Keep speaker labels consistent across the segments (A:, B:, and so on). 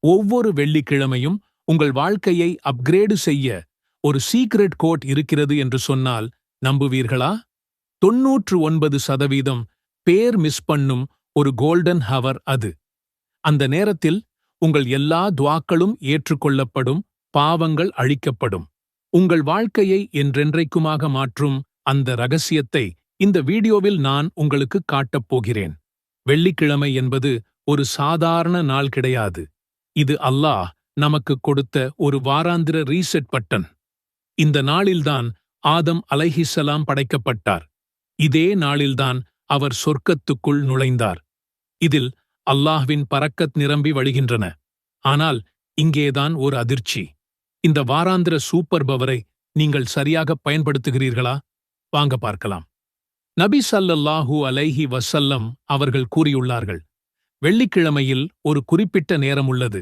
A: ஒவ்வொரு வெள்ளிக்கிழமையும் உங்கள் வாழ்க்கையை அப்கிரேடு செய்ய ஒரு சீக்ரெட் கோட் இருக்கிறது என்று சொன்னால் நம்புவீர்களா? 99% பேர் மிஸ் பண்ணும் ஒரு கோல்டன் ஹவர் அது. அந்த நேரத்தில் உங்கள் எல்லா துவாக்களும் ஏற்றுக்கொள்ளப்படும், பாவங்கள் அழிக்கப்படும். உங்கள் வாழ்க்கையை என்றென்றைக்குமாக மாற்றும் அந்த ரகசியத்தை இந்த வீடியோவில் நான் உங்களுக்கு காட்டப் போகிறேன். வெள்ளிக்கிழமை என்பது ஒரு சாதாரண நாள் கிடையாது. இது அல்லாஹ் நமக்கு கொடுத்த ஒரு வாராந்திர ரீசெட் பட்டன். இந்த நாளில்தான் ஆதம் அலைஹிஸ்ஸலாம் படைக்கப்பட்டார். இதே நாளில்தான் அவர் சொர்க்கத்துக்குள் நுழைந்தார். இதில் அல்லாஹ்வின் பரக்கத் நிரம்பி வழிகின்றன. ஆனால் இங்கேதான் ஒரு அதிர்ச்சி. இந்த வாராந்திர சூப்பர் பவரை நீங்கள் சரியாக பயன்படுத்துகிறீர்களா? வாங்க பார்க்கலாம். நபி ஸல்லல்லாஹு அலைஹி வஸல்லம் அவர்கள் கூறியுள்ளார்கள், வெள்ளிக்கிழமையில் ஒரு குறிப்பிட்ட நேரம் உள்ளது.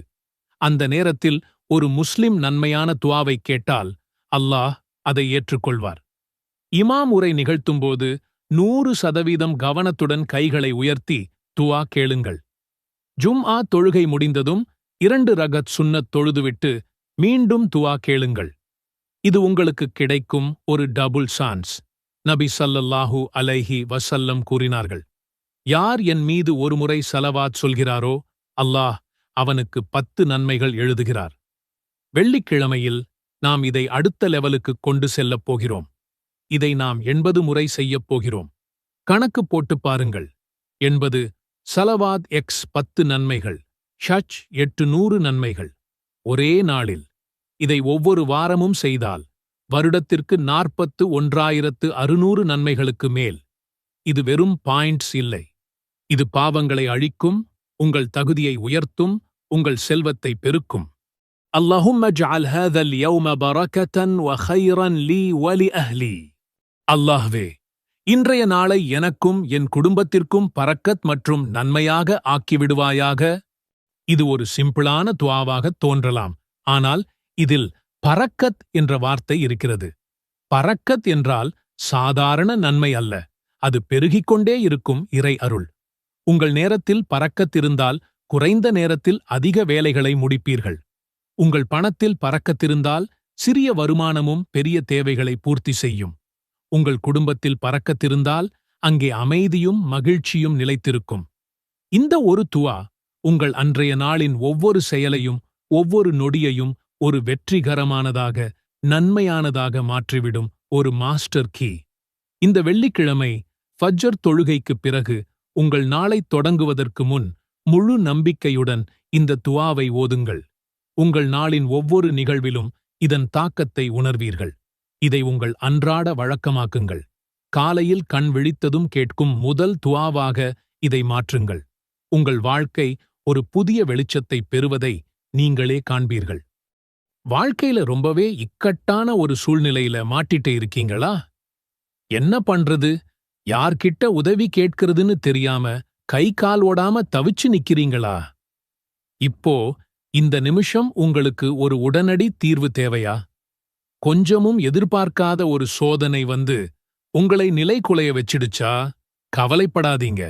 A: அந்த நேரத்தில் ஒரு முஸ்லிம் நன்மையான துஆவை கேட்டால் அல்லாஹ் அதை ஏற்றுக்கொள்வார். இமாம் உரை நிகழ்த்தும்போது 100% கவனத்துடன் கைகளை உயர்த்தி துஆ கேளுங்கள். ஜும்ஆ தொழுகை முடிந்ததும் 2 ரகத் சுன்னத் தொழுதுவிட்டு மீண்டும் துஆ கேளுங்கள். இது உங்களுக்கு கிடைக்கும் ஒரு டபுள் சான்ஸ். நபி ஸல்லல்லாஹு அலைஹி வஸல்லம் கூறினார்கள், யார் என் மீது ஒருமுறை ஸலவாத் சொல்கிறாரோ அல்லாஹ் அவனுக்கு 10 நன்மைகள் எழுதுகிறார். வெள்ளிக்கிழமையில் நாம் இதை அடுத்த லெவலுக்கு கொண்டு செல்லப் போகிறோம். இதை நாம் 80 முறை செய்யப் போகிறோம். கணக்கு போட்டு பாருங்கள். 80 ஸலவாத் எக்ஸ் 10 நன்மைகள், ஷச் 800 நன்மைகள். ஒரே நாளில் இதை ஒவ்வொரு வாரமும் செய்தால் வருடத்திற்கு 41,600 நன்மைகளுக்கு மேல். இது வெறும் பாயிண்ட்ஸ் இல்லை. இது பாவங்களை அழிக்கும், உங்கள் தகுதியை உயர்த்தும், உங்கள் செல்வத்தை பெருக்கும். அல்லாஹும்ம ஜஅல் ஹாதல் யௌம பரக்கத்தன் வ கைரன் லீ வ லிஅஹ்லி. அல்லாஹ்வே, இன்றைய நாளை எனக்கும் என் குடும்பத்திற்கும் பரக்கத் மற்றும் நன்மையாக ஆக்கிவிடுவாயாக. இது ஒரு சிம்பிளான துஆவாக தோன்றலாம். ஆனால் இதில் பரக்கத் என்ற வார்த்தை இருக்கிறது. பரக்கத் என்றால் சாதாரண நன்மை அல்ல. அது பெருகிக்கொண்டே இருக்கும் இறை அருள். உங்கள் நேரத்தில் பரக்கத் இருந்தால் குறைந்த நேரத்தில் அதிக வேலைகளை முடிப்பீர்கள். உங்கள் பணத்தில் பரக்கத்திருந்தால் சிறிய வருமானமும் பெரிய தேவைகளை பூர்த்தி செய்யும். உங்கள் குடும்பத்தில் பரக்கத்திருந்தால் அங்கே அமைதியும் மகிழ்ச்சியும் நிலைத்திருக்கும். இந்த ஒரு துஆ உங்கள் அன்றைய நாளின் ஒவ்வொரு செயலையும் ஒவ்வொரு நொடியையும் ஒரு வெற்றிகரமானதாக நன்மையானதாக மாற்றிவிடும் ஒரு மாஸ்டர் கீ. இந்த வெள்ளிக்கிழமை ஃபஜ்ர் தொழுகைக்குப் பிறகு உங்கள் நாளைத் தொடங்குவதற்கு முன் முழு நம்பிக்கையுடன் இந்த துஆவை ஓதுங்கள். உங்கள் நாளின் ஒவ்வொரு நிகழ்விலும் இதன் தாக்கத்தை உணர்வீர்கள். இதை உங்கள் அன்றாட வழக்கமாக்குங்கள். காலையில் கண் விழித்ததும் கேட்கும் முதல் துஆவாக இதை மாற்றுங்கள். உங்கள் வாழ்க்கை ஒரு புதிய வெளிச்சத்தை பெறுவதை நீங்களே காண்பீர்கள். வாழ்க்கையில ரொம்பவே இக்கட்டான ஒரு சூழ்நிலையில மாட்டிட்டு இருக்கீங்களா? என்ன பண்றது, யார்கிட்ட உதவி கேட்கிறதுன்னு தெரியாம கை கால் ஓடாம தவிச்சு நிக்கிறீங்களா? இப்போ இந்த நிமிஷம் உங்களுக்கு ஒரு உடனடி தீர்வு தேவையா? கொஞ்சமும் எதிர்பார்க்காத ஒரு சோதனை வந்து உங்களை நிலைகுலைய வச்சிடுச்சா? கவலைப்படாதீங்க.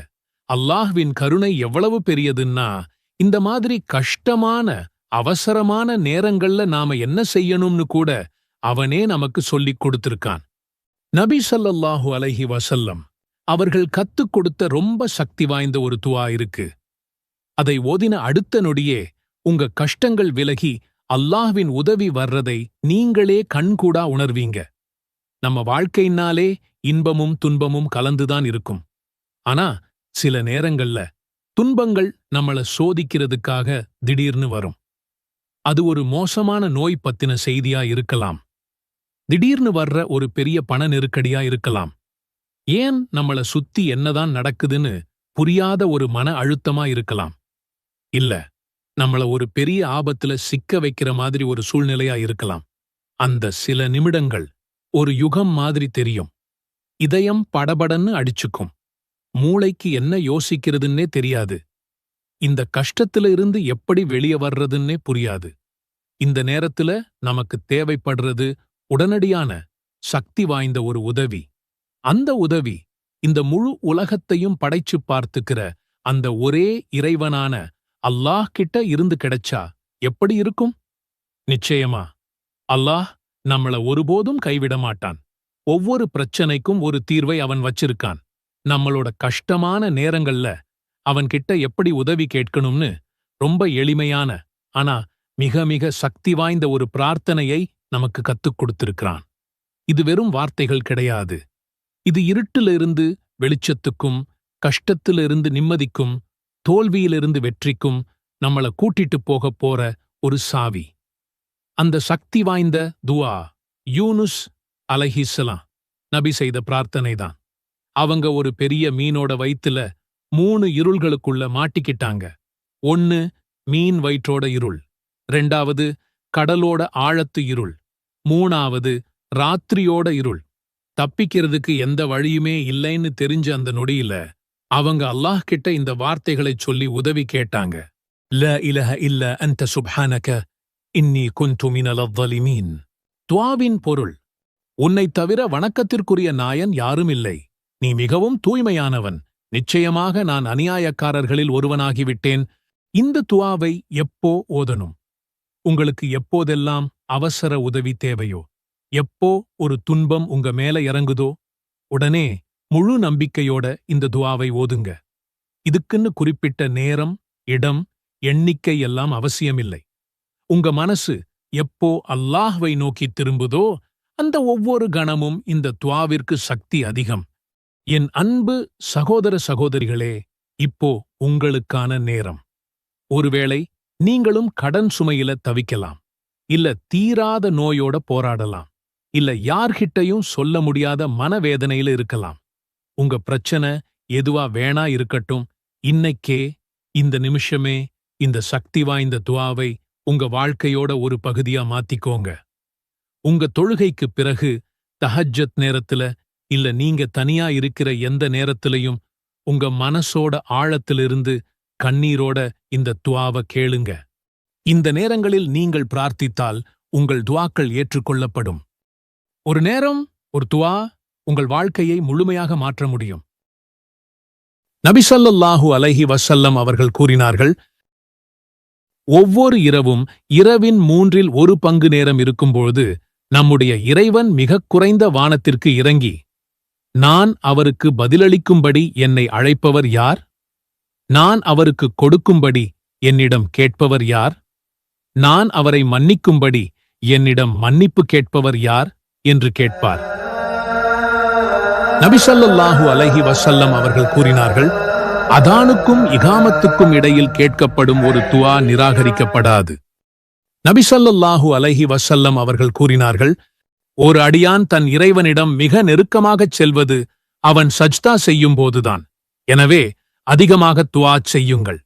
A: அல்லாஹ்வின் கருணை எவ்வளவு பெரியதுன்னா, இந்த மாதிரி கஷ்டமான அவசரமான நேரங்கள்ல நாம என்ன செய்யணும்னு கூட அவனே நமக்கு சொல்லிக் கொடுத்திருக்கான். நபி ஸல்லல்லாஹு அலைஹி வஸல்லம் அவர்கள் கத்துக் கொடுத்த ரொம்ப சக்தி வாய்ந்த ஒரு துஆ இருக்கு. அதை ஓதின அடுத்த நொடியே உங்க கஷ்டங்கள் விலகி அல்லாஹ்வின் உதவி வர்றதை நீங்களே கண்கூடா உணர்வீங்க. நம்ம வாழ்க்கையினாலே இன்பமும் துன்பமும் கலந்துதான் இருக்கும். ஆனா சில நேரங்கள்ல துன்பங்கள் நம்மள சோதிக்கிறதுக்காக திடீர்னு வரும். அது ஒரு மோசமான நோய் பத்தின செய்தியா இருக்கலாம். திடீர்னு வர்ற ஒரு பெரிய பண நெருக்கடியா இருக்கலாம். ஏன் நம்மள சுத்தி என்னதான் நடக்குதுன்னு புரியாத ஒரு மன அழுத்தமா இருக்கலாம். இல்ல, நம்மள ஒரு பெரிய ஆபத்துல சிக்க வைக்கிற மாதிரி ஒரு சூழ்நிலையா இருக்கலாம். அந்த சில நிமிடங்கள் ஒரு யுகம் மாதிரி தெரியும். இதயம் படபடன்னு அடிச்சுக்கும். மூளைக்கு என்ன யோசிக்கிறதுன்னே தெரியாது. இந்த கஷ்டத்துல இருந்து எப்படி வெளியே வர்றதுன்னே புரியாது. இந்த நேரத்துல நமக்கு தேவைப்படுறது உடனடியான சக்தி வாய்ந்த ஒரு உதவி. அந்த உதவி இந்த முழு உலகத்தையும் படைச்சுப் பார்த்துக்கிற அந்த ஒரே இறைவனான அல்லாஹ் கிட்ட இருந்து கிடைச்சா எப்படி இருக்கும்? நிச்சயமா அல்லாஹ் நம்மள ஒருபோதும் கைவிட மாட்டான். ஒவ்வொரு பிரச்சனைக்கும் ஒரு தீர்வை அவன் வச்சிருக்கான். நம்மளோட கஷ்டமான நேரங்கள்ல அவன்கிட்ட எப்படி உதவி கேட்கணும்னு ரொம்ப எளிமையான ஆனா மிக மிக சக்தி வாய்ந்த ஒரு பிரார்த்தனையை நமக்கு கத்துக் கொடுத்திருக்கிறான். இது வெறும் வார்த்தைகள் கிடையாது. இது இருட்டிலிருந்து வெளிச்சத்துக்கும், கஷ்டத்திலிருந்து நிம்மதிக்கும், தோல்வியிலிருந்து வெற்றிக்கும் நம்மள கூட்டிட்டு போகப் போற ஒரு சாவி. அந்த சக்தி வாய்ந்த துஆ யூனுஸ் அலைஹிஸ்ஸலாம் நபி செய்த பிரார்த்தனைதான். அவங்க ஒரு பெரிய மீனோட வயித்துல 3 இருள்களுக்குள்ள மாட்டிக்கிட்டாங்க. 1 மீன் வயிற்றோட இருள், 2வது கடலோட ஆழத்து இருள், 3வது ராத்திரியோட இருள். தப்பிக்கிறதுக்கு எந்த வழியுமே இல்லைன்னு தெரிஞ்ச அந்த நொடியில அவங்க அல்லாஹ் கிட்ட இந்த வார்த்தைகளைச் சொல்லி உதவி கேட்டாங்க. லா இலஹ இல்ல அன்த சுப்ஹானக இன்னி குன்து மினல் ظالمين. துஆவின் பொருள், உன்னைத் தவிர வணக்கத்திற்குரிய நாயன் யாரும் இல்லை. நீ மிகவும் தூய்மையானவன். நிச்சயமாக நான் அநியாயக்காரர்களில் ஒருவனாகிவிட்டேன். இந்த துஆவை எப்போ ஓதணும்? உங்களுக்கு எப்போதெல்லாம் அவசர உதவி தேவையோ, எப்போ ஒரு துன்பம் உங்க மேல இறங்குதோ, உடனே முழு நம்பிக்கையோட இந்த துஆவை ஓதுங்க. இதுக்குன்னு குறிப்பிட்ட நேரம், இடம், எண்ணிக்கை எல்லாம் அவசியமில்லை. உங்க மனசு எப்போ அல்லாஹ்வை நோக்கி திரும்புதோ அந்த ஒவ்வொரு கணமும் இந்த துஆவிற்கு சக்தி அதிகம். என் அன்பு சகோதர சகோதரிகளே, இப்போ உங்களுக்கான நேரம். ஒருவேளை நீங்களும் கடன் சுமையில தவிக்கலாம், இல்ல தீராத நோயோட போராடலாம், இல்ல யார்கிட்டையும் சொல்ல முடியாத மனவேதனையில இருக்கலாம். உங்க பிரச்சனை எதுவா வேணா இருக்கட்டும், இன்னைக்கே, இந்த நிமிஷமே இந்த சக்தி வாய்ந்த துஆவை உங்க வாழ்க்கையோட ஒரு பகுதியா மாத்திக்கோங்க. உங்க தொழுகைக்குப் பிறகு, தஹஜ்ஜத் நேரத்துல, இல்ல நீங்க தனியா இருக்கிற எந்த நேரத்திலையும் உங்க மனசோட ஆழத்திலிருந்து கண்ணீரோட இந்த துஆவை கேளுங்க. இந்த நேரங்களில் நீங்கள் பிரார்த்தித்தால் உங்கள் துஆக்கள் ஏற்றுக்கொள்ளப்படும். ஒரு நேரம், ஒரு துஆ உங்கள் வாழ்க்கையை முழுமையாக மாற்ற முடியும். நபி ஸல்லல்லாஹு அலைஹி வஸல்லம் அவர்கள் கூறினார்கள், ஒவ்வொரு இரவும் இரவின் 1/3 பங்கு நேரம் இருக்கும்பொழுது நம்முடைய இறைவன் மிகக் குறைந்த வானத்திற்கு இறங்கி, நான் அவருக்கு பதிலளிக்கும்படி என்னை அழைப்பவர் யார்? நான் அவருக்கு கொடுக்கும்படி என்னிடம் கேட்பவர் யார்? நான் அவரை மன்னிக்கும்படி என்னிடம் மன்னிப்பு கேட்பவர் யார் என்று கேட்பார். நபி ஸல்லல்லாஹு அலைஹி வஸல்லம் அவர்கள் கூறினார்கள், அதானுக்கும் இகாமத்துக்கும் இடையில் கேட்கப்படும் ஒரு துஆ நிராகரிக்கப்படாது. நபி ஸல்லல்லாஹு அலைஹி வஸல்லம் அவர்கள் கூறினார்கள், ஒரு அடியான் தன் இறைவனிடம் மிக நெருக்கமாகச் செல்வது அவன் சஜ்தா செய்யும்போதுதான். எனவே அதிகமாக துஆ செய்யுங்கள்.